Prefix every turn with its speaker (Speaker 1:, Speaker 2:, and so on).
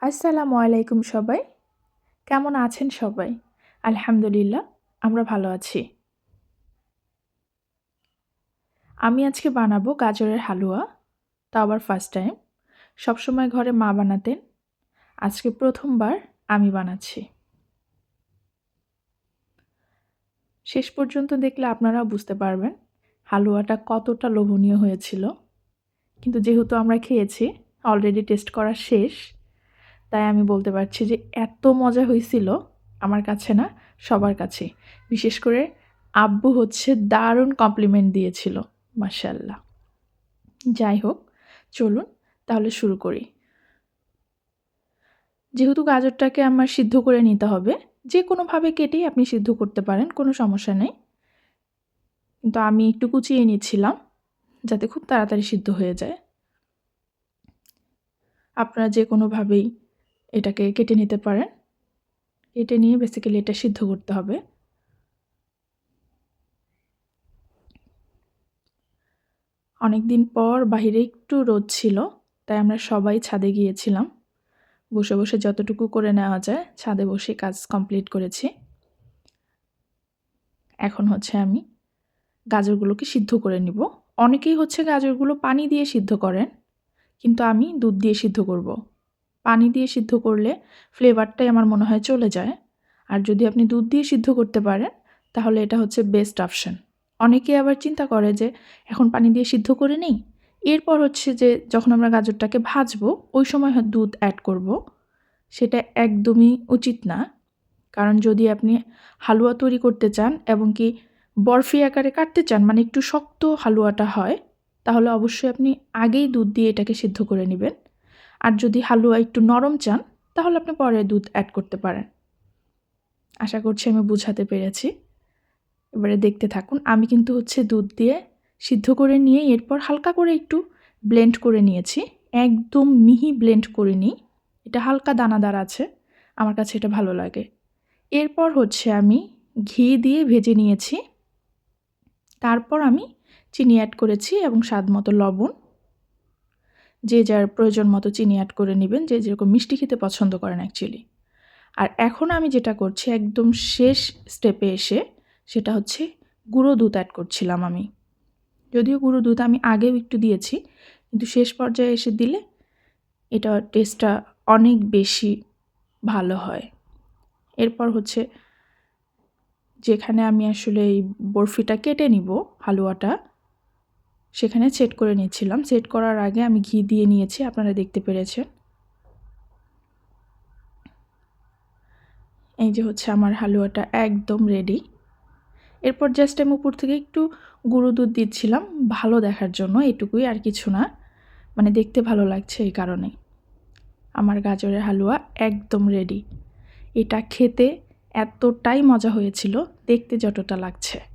Speaker 1: আসসালামু আলাইকুম সবাই। কেমন আছেন সবাই? আলহামদুলিল্লাহ, আমরা ভালো আছি। আমি আজকে বানাবো গাজরের হালুয়া, তাও আবার ফার্স্ট টাইম। সবসময় ঘরে মা বানাতেন। আজকে ১ম বার আমি বানাচ্ছি। শেষ পর্যন্ত দেখলে আপনারাও বুঝতে পারবেন হালুয়াটা কতটা লোভনীয় হয়েছিল। কিন্তু যেহেতু আমরা খেয়েছি, অলরেডি টেস্ট করা শেষ, তাই আমি বলতে পারছি যে এত মজা হয়েছিল আমার কাছে না, সবার কাছেই। বিশেষ করে আব্বু হচ্ছে দারুণ কমপ্লিমেন্ট দিয়েছিল। মাশাআল্লাহ। যাই হোক, চলুন তাহলে শুরু করি। যেহেতু গাজরটাকে আমার সিদ্ধ করে নিতে হবে, যে কোনোভাবে কেটেই আপনি সিদ্ধ করতে পারেন, কোনো সমস্যা নেই। কিন্তু আমি একটু কুচিয়ে নিচ্ছিলাম যাতে খুব তাড়াতাড়ি সিদ্ধ হয়ে যায়। আপনারা যে কোনোভাবেই এটাকে কেটে নিতে পারেন। কেটে নিয়ে বেসিক্যালি এটা সিদ্ধ করতে হবে। অনেকদিন পর বাহিরে একটু রোদ ছিল, তাই আমরা সবাই ছাদে গিয়েছিলাম। বসে বসে যতটুকু করে নেওয়া যায় ছাদে বসে কাজ কমপ্লিট করেছি। এখন হচ্ছে আমি গাজরগুলোকে সিদ্ধ করে নিব। অনেকেই হচ্ছে গাজরগুলো পানি দিয়ে সিদ্ধ করেন, কিন্তু আমি দুধ দিয়ে সিদ্ধ করব। পানি দিয়ে সিদ্ধ করলে ফ্লেভারটাই আমার মনে হয় চলে যায়। আর যদি আপনি দুধ দিয়ে সিদ্ধ করতে পারেন তাহলে এটা হচ্ছে বেস্ট অপশন। অনেকে আবার চিন্তা করে যে এখন পানি দিয়ে সিদ্ধ করে নেই, এরপর হচ্ছে যে যখন আমরা গাজরটাকে ভাজবো ওই সময় দুধ অ্যাড করব। সেটা একদমই উচিত না। কারণ যদি আপনি হালুয়া তৈরি করতে চান এবং কি বরফি আকারে কাটতে চান, মানে একটু শক্ত হালুয়াটা হয়, তাহলে অবশ্যই আপনি আগেই দুধ দিয়ে এটাকে সিদ্ধ করে নেবেন। আর যদি হালুয়া একটু নরম চান তাহলে আপনি পরে দুধ অ্যাড করতে পারেন। আশা করছি আমি বুঝাতে পেরেছি। এবারে দেখতে থাকুন। আমি কিন্তু হচ্ছে দুধ দিয়ে সিদ্ধ করে নিয়ে এরপর হালকা করে একটু ব্লেন্ড করে নিয়েছি। একদম মিহি ব্লেন্ড করিনি, এটা হালকা দানাদার আছে, আমার কাছে এটা ভালো লাগে। এরপর হচ্ছে আমি ঘি দিয়ে ভেজে নিয়েছি। তারপর আমি চিনি অ্যাড করেছি এবং স্বাদ মতো লবণ। যে যার প্রয়োজন মতো চিনি অ্যাড করে নেবেন, যে যেরকম মিষ্টি খেতে পছন্দ করেন অ্যাকচুয়ালি। আর এখন আমি যেটা করছি একদম শেষ স্টেপে এসে, সেটা হচ্ছে গুঁড়ো দুধ অ্যাড করছিলাম আমি। যদিও গুঁড়ো দুধ আমি আগেও একটু দিয়েছি, কিন্তু শেষ পর্যায়ে এসে দিলে এটা টেস্টটা অনেক বেশি ভালো হয়। এরপর হচ্ছে যেখানে আমি আসলে এই বরফিটা কেটে নিব, হালুয়াটা, সেখানে সেট করে নিচ্ছিলাম। সেট করার আগে আমি ঘি দিয়ে নিয়েছি, আপনারা দেখতে পেরেছেন। এই যে হচ্ছে আমার হালুয়াটা একদম রেডি। এরপর জাস্ট আমি উপর থেকে একটু গুঁড়ো দুধ দিচ্ছিলাম ভালো দেখার জন্য, এটুকুই, আর কিছু না। মানে দেখতে ভালো লাগছে এই কারণে। আমার গাজরের হালুয়া একদম রেডি। এটা খেতে এতটাই মজা হয়েছিল দেখতে যতটা লাগছে।